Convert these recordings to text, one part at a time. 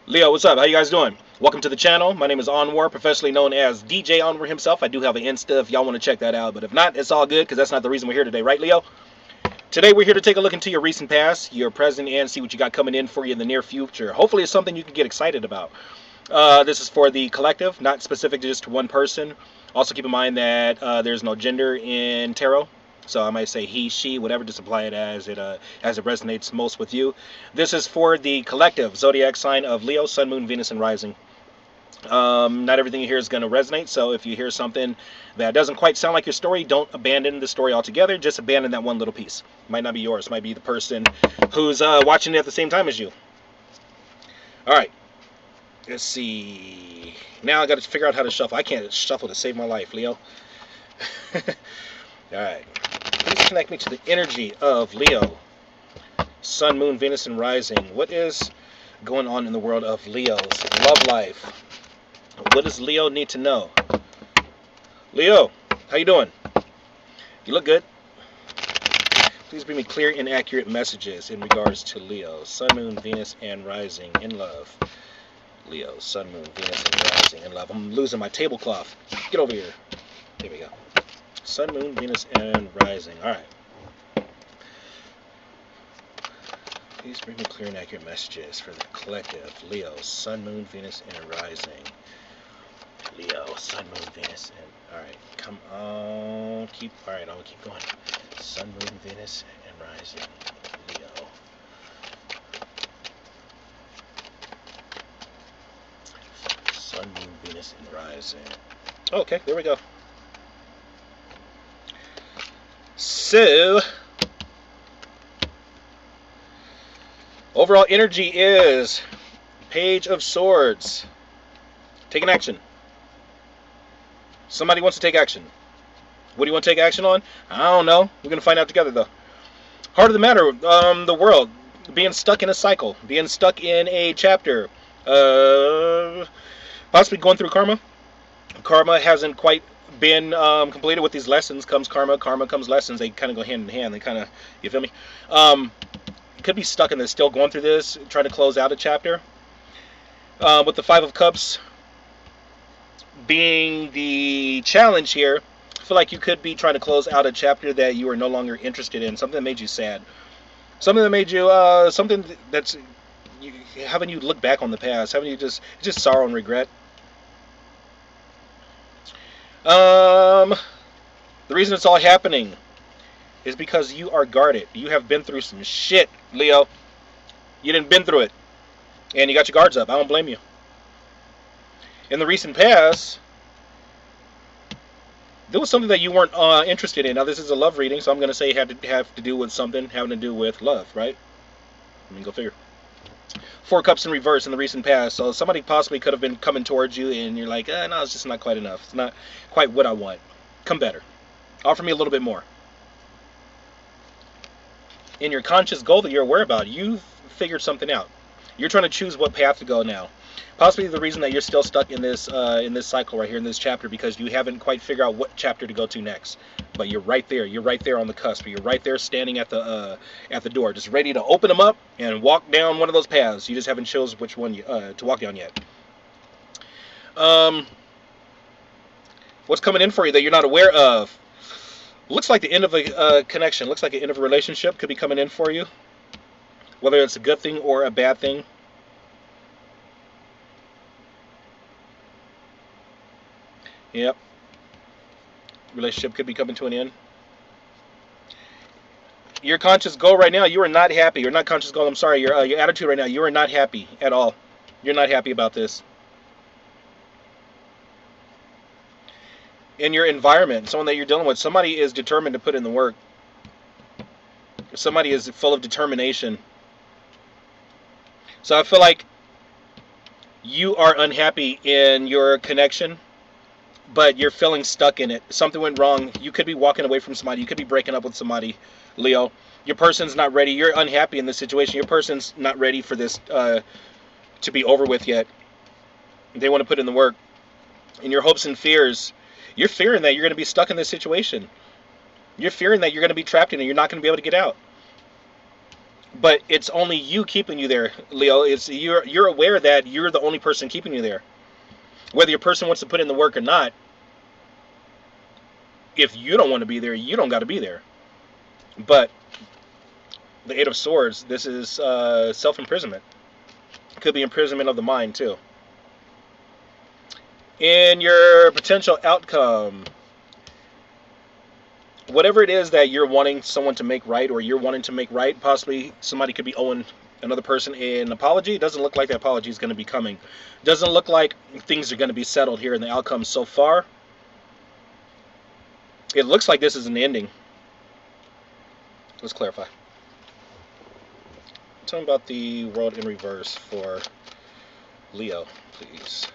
Leo, what's up? How you guys doing? Welcome to the channel. My name is Onwar, professionally known as DJ Onwar himself. I do have an Insta if y'all want to check that out, but if not, it's all good because that's not the reason we're here today, right, Leo? Today we're here to take a look into your recent past, your present, and see what you got coming in for you in the near future. Hopefully it's something you can get excited about. This is for the collective, not specific to just one person. Also keep in mind that there's no gender in tarot. So I might say he, she, whatever, just apply it as it resonates most with you. This is for the collective zodiac sign of Leo, Sun, Moon, Venus, and Rising. Not everything you hear is going to resonate, so if you hear something that doesn't quite sound like your story, don't abandon the story altogether. Just abandon that one little piece. Might not be yours. Might be the person who's watching it at the same time as you. All right. Let's see. Now I got to figure out how to shuffle. I can't shuffle to save my life, Leo. All right. Please connect me to the energy of Leo, Sun, Moon, Venus, and Rising. What is going on in the world of Leo's love life? What does Leo need to know? Leo, how you doing? You look good. Please bring me clear and accurate messages in regards to Leo, Sun, Moon, Venus, and Rising in love. Leo, Sun, Moon, Venus, and Rising in love. I'm losing my tablecloth. Get over here. There we go. Sun, Moon, Venus, and Rising. All right. Please bring me clear and accurate messages for the collective. Leo, Sun, Moon, Venus, and Rising. Leo, Sun, Moon, Venus, and all right. Come on. All right, I'll keep going. Sun, Moon, Venus, and Rising. Leo. Sun, Moon, Venus, and Rising. Okay, there we go. So, overall energy is Page of Swords. Taking action. Somebody wants to take action. What do you want to take action on? I don't know. We're going to find out together, though. Heart of the matter, the world. Being stuck in a cycle. Being stuck in a chapter. Possibly going through karma. Karma hasn't quite been completed. With these lessons comes karma. Karma comes lessons. They kind of go hand in hand. They kind of, you feel me? Could be stuck in this, still going through this, trying to close out a chapter. With the Five of Cups being the challenge here, I feel like you could be trying to close out a chapter that you are no longer interested in, something that made you sad, something that made you, something that's having you look back on the past, having you just sorrow and regret. The reason it's all happening is because you are guarded. You have been through some shit, Leo. You didn't been through it, and you got your guards up. I don't blame you. In the recent past, there was something that you weren't interested in. Now, this is a love reading, so I'm going to say it had to have to do with something having to do with love, right? I mean, go figure. Four Cups in reverse in the recent past. So somebody possibly could have been coming towards you, and you're like, no, it's just not quite enough. It's not quite what I want. Come better. Offer me a little bit more. In your conscious goal that you're aware about, you've figured something out. You're trying to choose what path to go now. Possibly the reason that you're still stuck in this cycle right here in this chapter, because you haven't quite figured out what chapter to go to next. But you're right there. You're right there on the cusp. You're right there standing at the door, just ready to open them up and walk down one of those paths. You just haven't chosen which one to walk down yet. What's coming in for you that you're not aware of? Looks like the end of a connection. Looks like the end of a relationship could be coming in for you. Whether it's a good thing or a bad thing. Yep. Relationship could be coming to an end. Your conscious goal right now, you are not happy. Your not conscious goal, I'm sorry, your attitude right now, you are not happy at all. You're not happy about this. In your environment, someone that you're dealing with, somebody is determined to put in the work. Somebody is full of determination. So I feel like you are unhappy in your connection, but you're feeling stuck in it. Something went wrong. You could be walking away from somebody. You could be breaking up with somebody, Leo. Your person's not ready. You're unhappy in this situation. Your person's not ready for this to be over with yet. They want to put in the work. In your hopes and fears, you're fearing that you're going to be stuck in this situation. You're fearing that you're going to be trapped in it. You're not going to be able to get out. But it's only you keeping you there, Leo. It's you're aware that you're the only person keeping you there. Whether your person wants to put in the work or not, if you don't want to be there, you don't got to be there. But the Eight of Swords, this is self-imprisonment. Could be imprisonment of the mind too. In your potential outcome, whatever it is that you're wanting someone to make right, or you're wanting to make right, possibly somebody could be owing another person an apology. It doesn't look like the apology is going to be coming. Doesn't look like things are going to be settled here in the outcome so far. It looks like this is an ending. Let's clarify. Tell me about the world in reverse for Leo, please.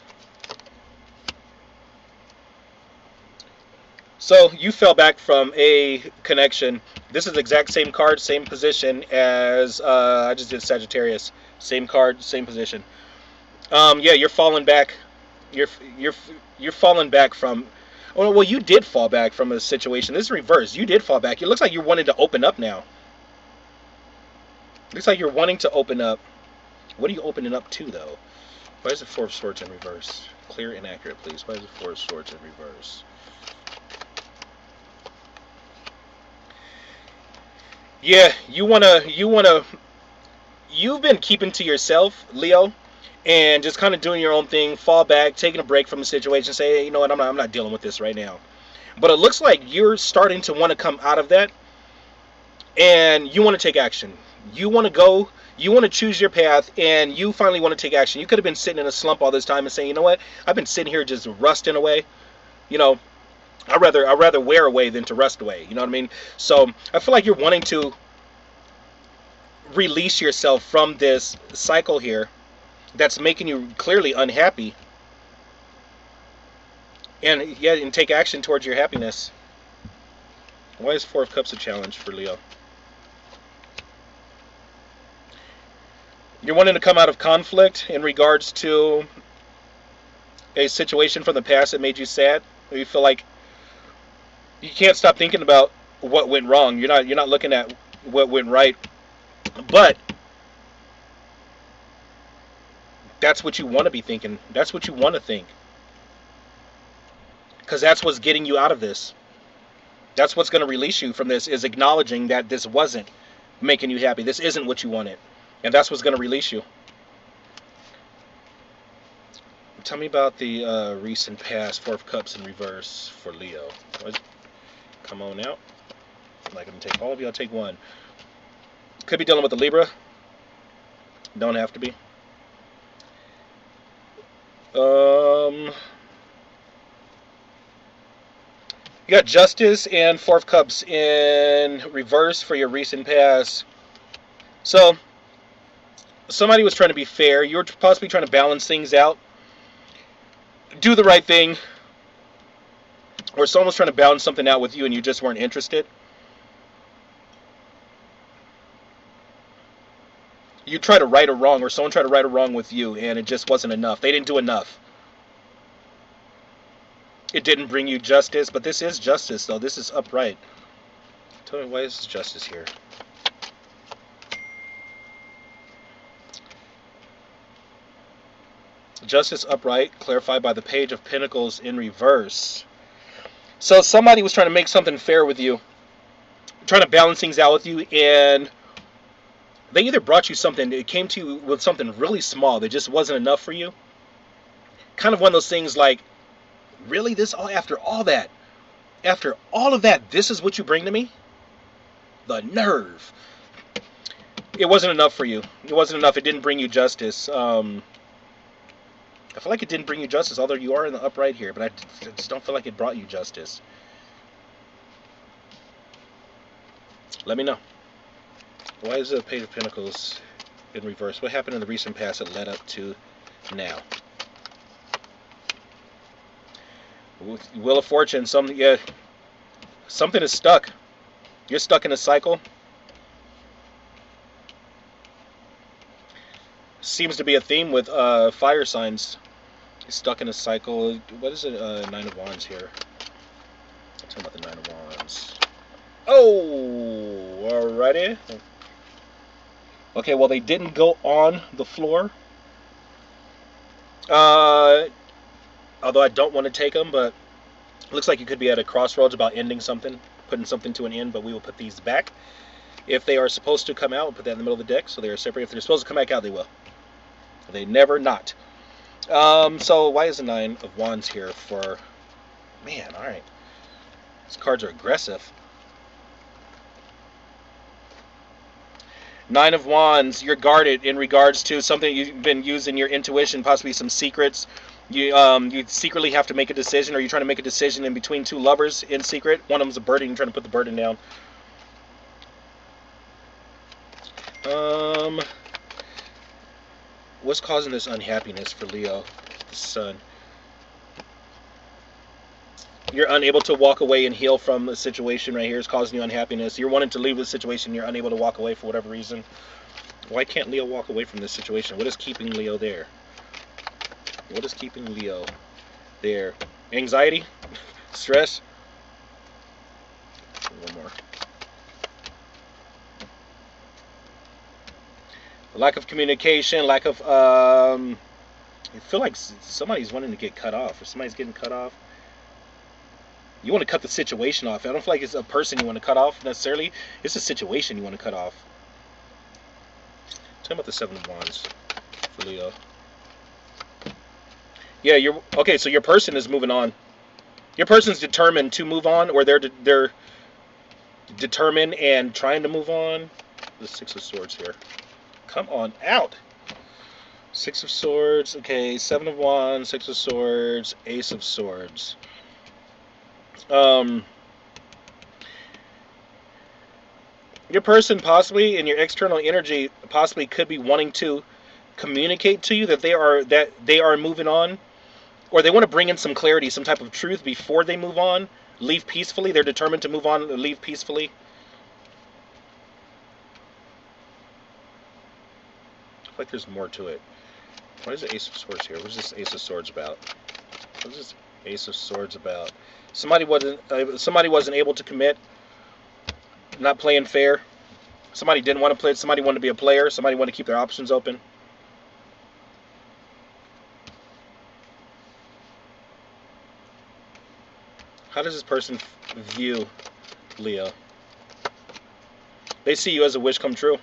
So you fell back from a connection. This is the exact same card, same position as I just did Sagittarius. Same card, same position. Yeah, you're falling back. You're falling back from. Oh well, you did fall back from a situation. This is reverse. You did fall back. It looks like you're wanting to open up now. Looks like you're wanting to open up. What are you opening up to though? Why is the Four of Swords in reverse? Clear and accurate, please. Why is the Four of Swords in reverse? Yeah, you've been keeping to yourself, Leo, and just kind of doing your own thing, fall back, taking a break from the situation, say, hey, you know what, I'm not dealing with this right now. But it looks like you're starting to want to come out of that, and you want to take action. You want to go, you want to choose your path, and you finally want to take action. You could have been sitting in a slump all this time and saying, you know what, I've been sitting here just rusting away. You know, I'd rather wear away than to rust away. You know what I mean? So I feel like you're wanting to release yourself from this cycle here that's making you clearly unhappy, and yeah, and take action towards your happiness. Why is Four of Cups a challenge for Leo? You're wanting to come out of conflict in regards to a situation from the past that made you sad. You feel like you can't stop thinking about what went wrong. You're not looking at what went right. But that's what you want to be thinking. That's what you want to think. Because that's what's getting you out of this. That's what's going to release you from this, is acknowledging that this wasn't making you happy. This isn't what you wanted. And that's what's going to release you. Tell me about the recent past. Four of Cups in reverse for Leo. Come on out. I'm not going to take all of you. I'll take one. Could be dealing with the Libra. Don't have to be. You got Justice and Four of Cups in reverse for your recent past. So, somebody was trying to be fair. You were possibly trying to balance things out. Do the right thing. Or someone was trying to balance something out with you and you just weren't interested. You tried to right a wrong, or someone tried to right a wrong with you, and it just wasn't enough. They didn't do enough. It didn't bring you justice, but this is justice, though. This is upright. Tell me, why is justice here? Justice upright, clarified by the Page of Pentacles in reverse. So somebody was trying to make something fair with you, trying to balance things out with you, and they either brought you something, it came to you with something really small that just wasn't enough for you. Kind of one of those things like, really, this all after all that? After all of that, this is what you bring to me? The nerve. It wasn't enough for you. It wasn't enough. It didn't bring you justice. I feel like it didn't bring you justice, although you are in the upright here, but I just don't feel like it brought you justice. Let me know. Why is the Page of Pentacles in reverse? What happened in the recent past that led up to now? Wheel of Fortune. Something is stuck. You're stuck in a cycle. Seems to be a theme with fire signs. Stuck in a cycle. What is it? Nine of Wands here. Tell me about the Nine of Wands. Oh, alrighty. Okay, well, they didn't go on the floor. Uh, Although I don't want to take them, but it looks like you could be at a crossroads about ending something, putting something to an end, but we will put these back. If they are supposed to come out, we'll put that in the middle of the deck, so they are separate. If they're supposed to come back out, they will. They never not. So why is the Nine of Wands here for... Man, alright. These cards are aggressive. Nine of Wands, you're guarded in regards to something you've been using your intuition, possibly some secrets. You secretly have to make a decision, or you're trying to make a decision in between two lovers in secret. One of them's a burden, you're trying to put the burden down. What's causing this unhappiness for Leo, the Sun? You're unable to walk away and heal from the situation right here. It's causing you unhappiness. You're wanting to leave the situation. You're unable to walk away for whatever reason. Why can't Leo walk away from this situation? What is keeping Leo there? What is keeping Leo there? Anxiety? Stress? One more. Lack of communication, lack of... I feel like somebody's wanting to get cut off, or somebody's getting cut off. You want to cut the situation off. I don't feel like it's a person you want to cut off necessarily. It's a situation you want to cut off. Tell me about the Seven of Wands for Leo. Yeah, you're okay. So your person is moving on. Your person's determined to move on, or they're determined and trying to move on. The Six of Swords here. Come on out. Six of Swords. Okay, Seven of Wands, Six of Swords, Ace of Swords. Your person possibly in your external energy possibly could be wanting to communicate to you that they are moving on, or they want to bring in some clarity, some type of truth before they move on, leave peacefully. They're determined to move on and leave peacefully. I feel like there's more to it. What is the Ace of Swords here? What is this Ace of Swords about? What is this Ace of Swords about? Somebody wasn't able to commit. Not playing fair. Somebody didn't want to play. Somebody wanted to be a player. Somebody wanted to keep their options open. How does this person view Leo? They see you as a wish come true.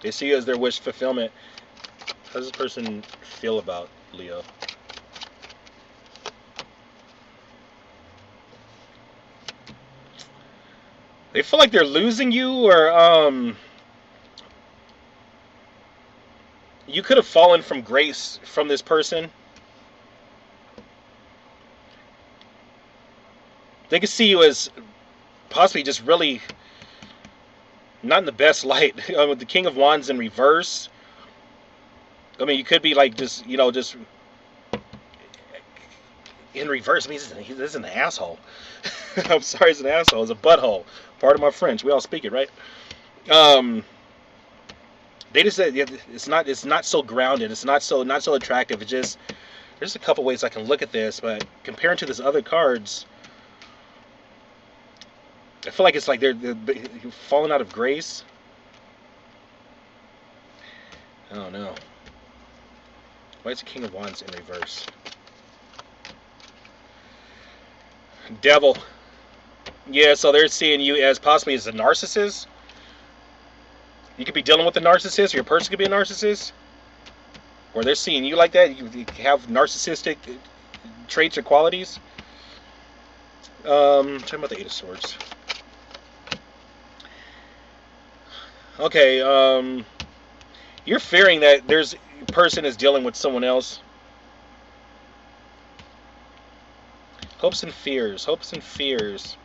They see you as their wish fulfillment. How does this person feel about Leo? They feel like they're losing you, or you could have fallen from grace from this person. They could see you as possibly just really not in the best light. With the King of Wands in reverse, I mean, you could be like just, just in reverse. I mean, this is an asshole. I'm sorry, he's an asshole. He's a butthole. Part of my French. We all speak it, right? They just said it's not so grounded. It's not so attractive. It just, there's a couple ways I can look at this, but comparing to this other cards, I feel like it's like they're falling out of grace. I don't know. Why is the King of Wands in reverse? Devil. Yeah, so they're seeing you as possibly as a narcissist. You could be dealing with a narcissist, or your person could be a narcissist. Or they're seeing you like that. You have narcissistic traits or qualities. Talking about the Eight of Swords. Okay, you're fearing that there's a person is dealing with someone else. Hopes and fears. Hopes and fears.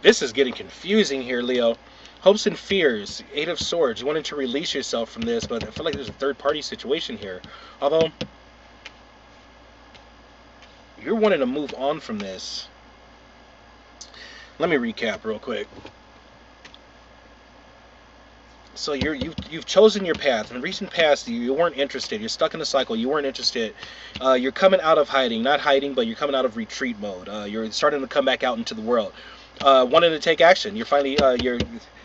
This is getting confusing here, Leo. Hopes and fears. Eight of Swords. You wanted to release yourself from this, but I feel like there's a third-party situation here. Although, you're wanting to move on from this. Let me recap real quick. So you've chosen your path. In the recent past, you weren't interested. You're stuck in a cycle. You weren't interested. You're coming out of hiding. Not hiding, but you're coming out of retreat mode. You're starting to come back out into the world. wanting to take action. You're finally this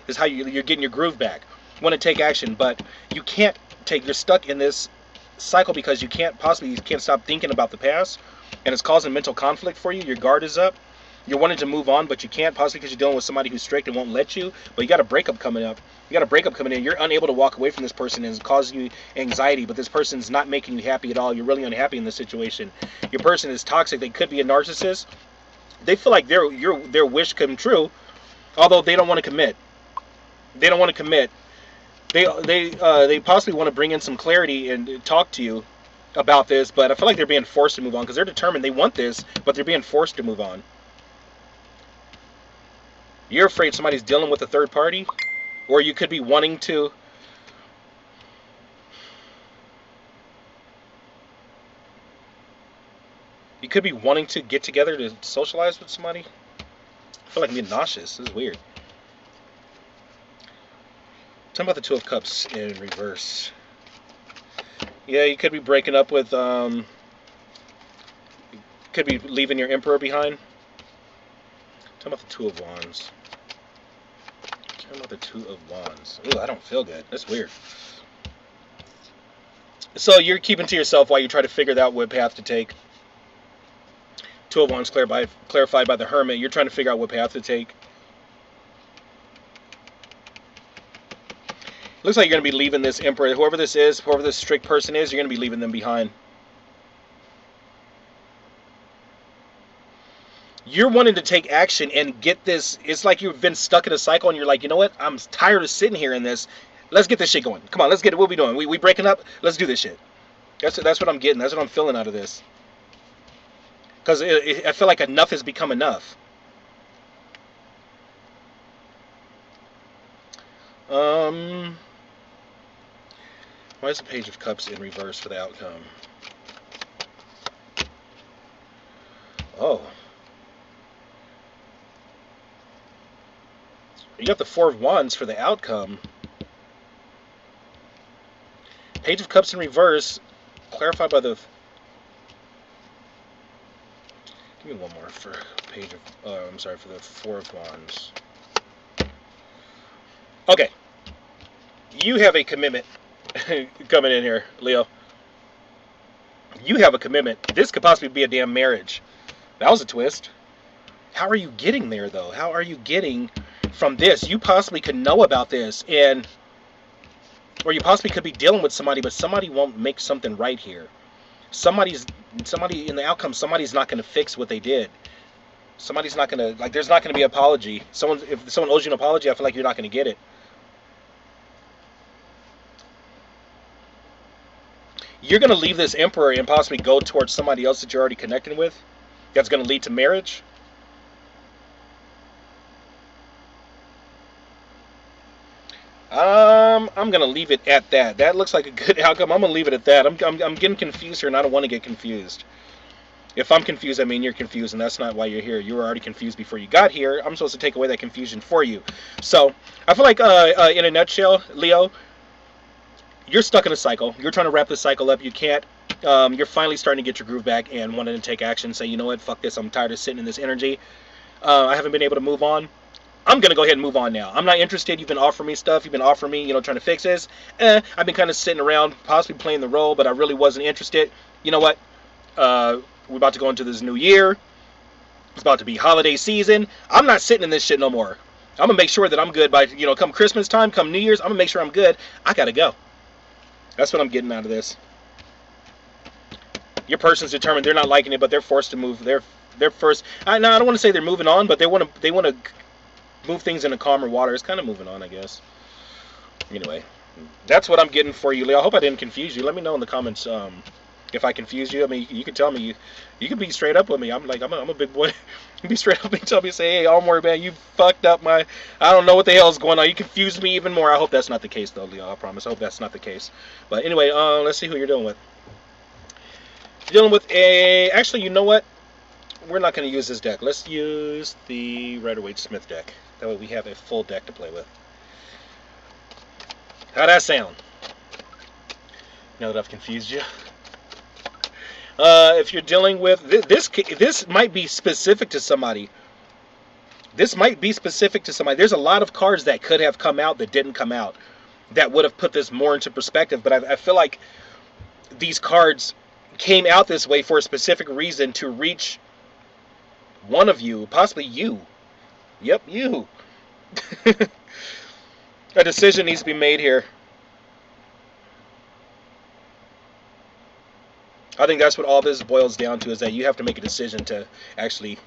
is how you're getting your groove back. Want to take action, but you can't take. You're stuck in this cycle because you can't stop thinking about the past, and it's causing mental conflict for you. Your guard is up. You're wanting to move on, but you can't, possibly because you're dealing with somebody who's strict and won't let you. But you got a breakup coming up. You got a breakup coming in. You're unable to walk away from this person, and it's causing you anxiety. But this person's not making you happy at all. You're really unhappy in this situation. Your person is toxic. They could be a narcissist. They feel like their wish come true, although they don't want to commit. They don't want to commit. They possibly want to bring in some clarity and talk to you about this, but I feel like they're being forced to move on because they're determined they want this, but they're being forced to move on. You're afraid somebody's dealing with a third party, or you could be wanting to. You could be wanting to get together to socialize with somebody. I feel like I'm getting nauseous. This is weird. Talking about the Two of Cups in reverse. Yeah, you could be breaking up with. Could be leaving your Emperor behind. Talking about the Two of Wands. Talking about the Two of Wands. Ooh, I don't feel good. That's weird. So you're keeping to yourself while you try to figure out what path to take. Two of Wands clarified by the Hermit. You're trying to figure out what path to take. Looks like you're going to be leaving this Emperor. Whoever this is, whoever this strict person is, you're going to be leaving them behind. You're wanting to take action and get this. It's like you've been stuck in a cycle and you're like, you know what? I'm tired of sitting here in this. Let's get this shit going. Come on, let's get it. What are we doing? We breaking up? Let's do this shit. That's what I'm getting. That's what I'm feeling out of this. Because I feel like enough has become enough. Why is the Page of Cups in reverse for the outcome? Oh. You got the Four of Wands for the outcome. Page of Cups in reverse, clarified by the... Give me one more for Page of... I'm sorry, for the Four of Wands. Okay. You have a commitment coming in here, Leo. You have a commitment. This could possibly be a damn marriage. That was a twist. How are you getting there, though? How are you getting from this? You possibly could know about this, and... Or you possibly could be dealing with somebody, but somebody won't make something right here. Somebody in the outcome, somebody's not going to fix what they did. Somebody's not going to, like, there's not going to be an apology. If someone owes you an apology, I feel like you're not going to get it. You're going to leave this Emperor and possibly go towards somebody else that you're already connecting with. That's going to lead to marriage. I'm going to leave it at that. That looks like a good outcome. I'm going to leave it at that. I'm getting confused here, and I don't want to get confused. If I'm confused, I mean you're confused, and that's not why you're here. You were already confused before you got here. I'm supposed to take away that confusion for you. So, I feel like, in a nutshell, Leo, you're stuck in a cycle. You're trying to wrap this cycle up. You can't. You're finally starting to get your groove back and wanting to take action. Say, you know what, fuck this. I'm tired of sitting in this energy. I haven't been able to move on. I'm going to go ahead and move on now. I'm not interested. You've been offering me stuff. You've been offering me, trying to fix this. I've been kind of sitting around, possibly playing the role, but I really wasn't interested. You know what? We're about to go into this new year. It's about to be holiday season. I'm not sitting in this shit no more. I'm going to make sure that I'm good by, come Christmas time, come New Year's. I'm going to make sure I'm good. I got to go. That's what I'm getting out of this. Your person's determined. They're not liking it, but they're forced to move. They're first. I don't want to say they're moving on, but they want to move things into calmer water. It's kind of moving on, I guess. Anyway, that's what I'm getting for you, Leo. I hope I didn't confuse you. Let me know in the comments if I confused you. I mean, you can tell me. You can be straight up with me. I'm a big boy. You can be straight up and tell me, say, hey, Almore, man, you fucked up my... I don't know what the hell is going on. You confused me even more. I hope that's not the case, though, Leo. I promise. I hope that's not the case. But anyway, let's see who you're dealing with. You're dealing with a... Actually, you know what? We're not going to use this deck. Let's use the Rider-Waite-Smith deck. That way we have a full deck to play with. How'd that sound? Now that I've confused you. If you're dealing with... This might be specific to somebody. This might be specific to somebody. There's a lot of cards that could have come out that didn't come out that would have put this more into perspective. But I feel like these cards came out this way for a specific reason to reach one of you, possibly you. Yep, you. A decision needs to be made here. I think that's what all this boils down to, is that you have to make a decision to actually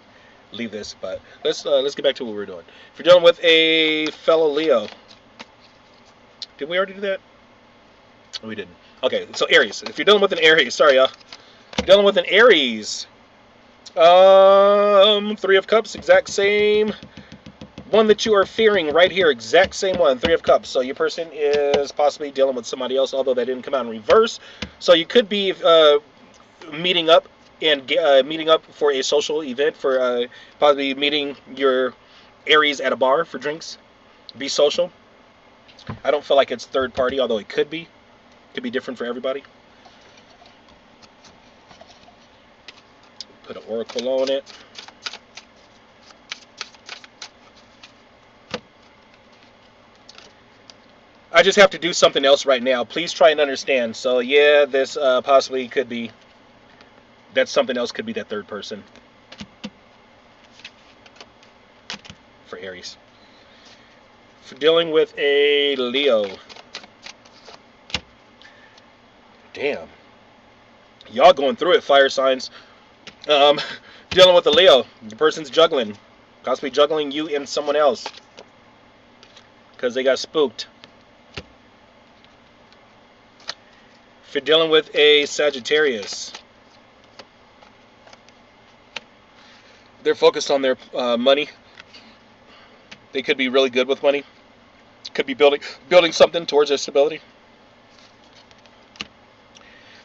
leave this. But let's get back to what we're doing. If you're dealing with a fellow Leo, did we already do that? We didn't. Okay, so Aries. If you're dealing with an Aries, sorry, y'all. Dealing with an Aries, 3 of Cups, exact same one that you are fearing right here, exact same one, 3 of Cups. So your person is possibly dealing with somebody else, although that didn't come out in reverse. So you could be meeting up for a social event, for possibly meeting your Aries at a bar for drinks. Be social. I don't feel like it's third party, although it could be. Could be different for everybody. Put an oracle on it. I just have to do something else right now. Please try and understand. So yeah, this possibly could be that something else could be that third person for Aries. For dealing with a Leo. Damn. Y'all going through it, fire signs. Dealing with a Leo. The person's juggling. Possibly juggling you and someone else. Because they got spooked. If you're dealing with a Sagittarius, they're focused on their money. They could be really good with money. Could be building something towards their stability.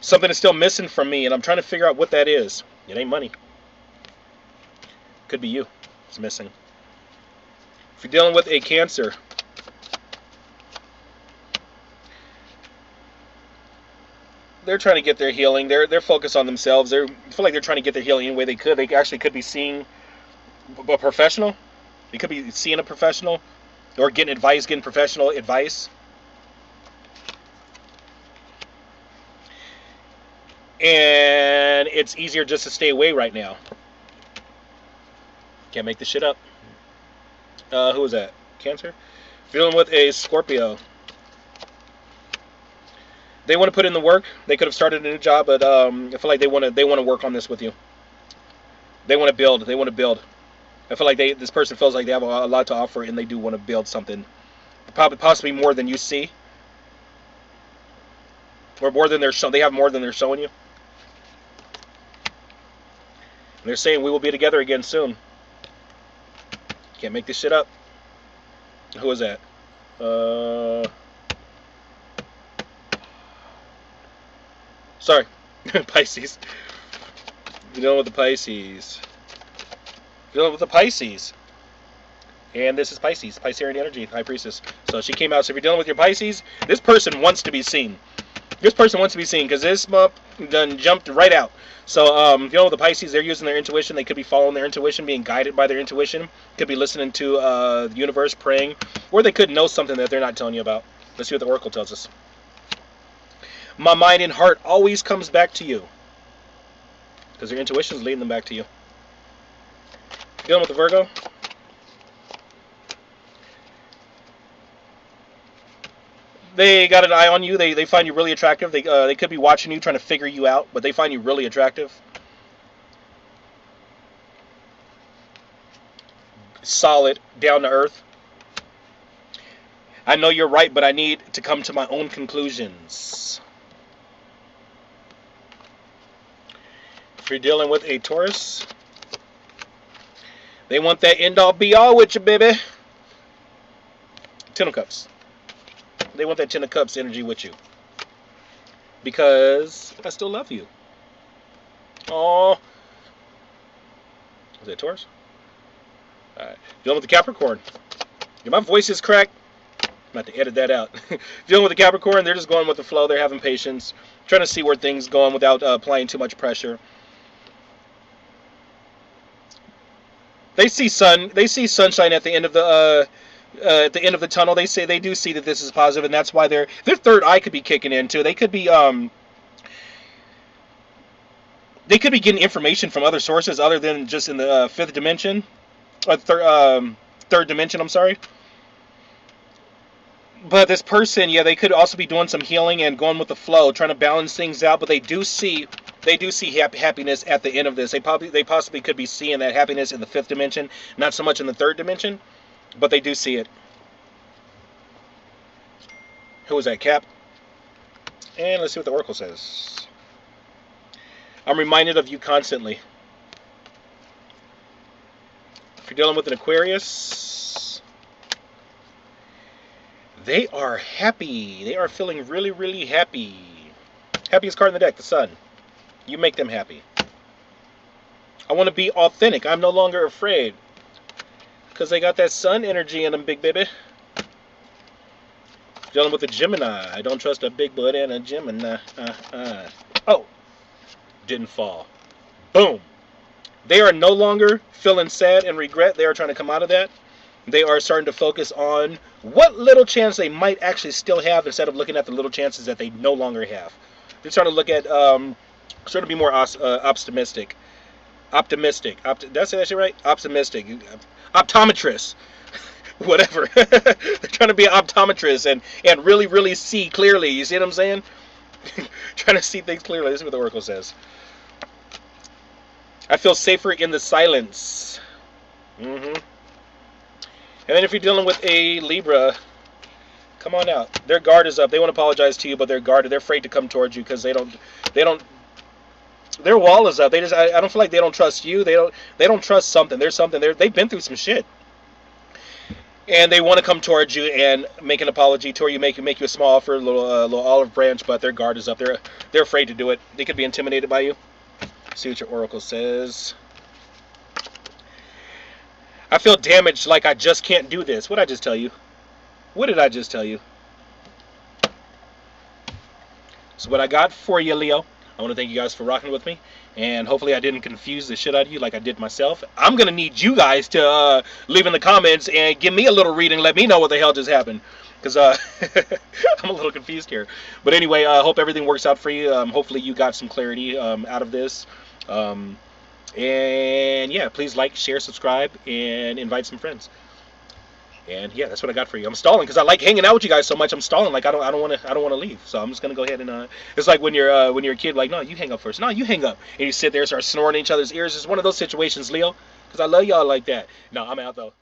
Something is still missing from me, and I'm trying to figure out what that is. It ain't money. Could be you. It's missing. If you're dealing with a Cancer, they're trying to get their healing. They're focused on themselves. I feel like they're trying to get their healing any way they could. They actually could be seeing a professional. They could be seeing a professional, or getting professional advice. And it's easier just to stay away right now. Can't make this shit up. Who is that? Cancer? Dealing with a Scorpio. They want to put in the work. They could have started a new job, but I feel like they want to work on this with you. They want to build. They want to build. I feel like this person feels like they have a lot to offer, and they do want to build something. Possibly more than you see, or more than they have more than they're showing you. And they're saying we will be together again soon. Can't make this shit up. Who is that? Sorry, Pisces. You're dealing with the Pisces. You're dealing with the Pisces. And this is Pisces, Piscean energy, High Priestess. So she came out. So if you're dealing with your Pisces, this person wants to be seen. This person wants to be seen because this mup done jumped right out. So dealing with the Pisces, they're using their intuition. They could be following their intuition, being guided by their intuition. Could be listening to the universe, praying, or they could know something that they're not telling you about. Let's see what the Oracle tells us. My mind and heart always comes back to you, because your intuition is leading them back to you. Dealing with the Virgo. They got an eye on you. They find you really attractive. They could be watching you, trying to figure you out, but they find you really attractive. Solid, down to earth. I know you're right, but I need to come to my own conclusions. If you're dealing with a Taurus, they want that end-all be-all with you, baby. Ten of Cups. They want that Ten of Cups energy with you. Because I still love you. Aww. Is that Taurus? Alright. Dealing with the Capricorn. Yeah, my voice is cracked. I'm about to edit that out. Dealing with the Capricorn, they're just going with the flow. They're having patience. Trying to see where things going without applying too much pressure. They see sun. They see sunshine at the end of the tunnel. They do see that this is positive, and that's why their third eye could be kicking in too. They could be getting information from other sources other than just in the fifth dimension, or third dimension. I'm sorry. But this person, yeah, they could also be doing some healing and going with the flow, trying to balance things out. But they do see happiness at the end of this. They possibly could be seeing that happiness in the fifth dimension, not so much in the third dimension, but they do see it. Who is that, Cap? And let's see what the Oracle says. I'm reminded of you constantly. If you're dealing with an Aquarius, they are happy. They are feeling really, really happy. Happiest card in the deck, the Sun. You make them happy. I want to be authentic. I'm no longer afraid. Because they got that Sun energy in them, big baby. Dealing with a Gemini. I don't trust a big blood and a Gemini. Oh. Didn't fall. Boom. They are no longer feeling sad and regret. They are trying to come out of that. They are starting to focus on what little chance they might actually still have instead of looking at the little chances that they no longer have. They're trying to look at, sort of be more optimistic. Did I say that shit right? Optimistic. Optometrist. Whatever. They're trying to be an optometrist and really, really see clearly. You see what I'm saying? Trying to see things clearly. This is what the Oracle says. I feel safer in the silence. And then if you're dealing with a Libra, come on out. Their guard is up. They want to apologize to you, but they're guarded. They're afraid to come towards you because they don't. Their wall is up. I don't feel like they don't trust you. They don't trust something. There's something there. They've been through some shit. And they want to come towards you and make an apology to you, make you a small offer, a little olive branch, but their guard is up. They're afraid to do it. They could be intimidated by you. See what your Oracle says. I feel damaged, like I just can't do this. What did I just tell you? What did I just tell you? So what I got for you, Leo, I want to thank you guys for rocking with me. And hopefully I didn't confuse the shit out of you like I did myself. I'm going to need you guys to leave in the comments and give me a little reading. Let me know what the hell just happened. Because I'm a little confused here. But anyway, I hope everything works out for you. Hopefully you got some clarity out of this. And yeah, please like, share, subscribe, and invite some friends. And yeah, that's what I got for you. I'm stalling because I like hanging out with you guys so much. I'm stalling, like I don't want to leave. So I'm just gonna go ahead and it's like when you're a kid, like, no, you hang up first. No, you hang up, and you sit there, start snoring in each other's ears. It's one of those situations, Leo, because I love y'all like that. No, I'm out though.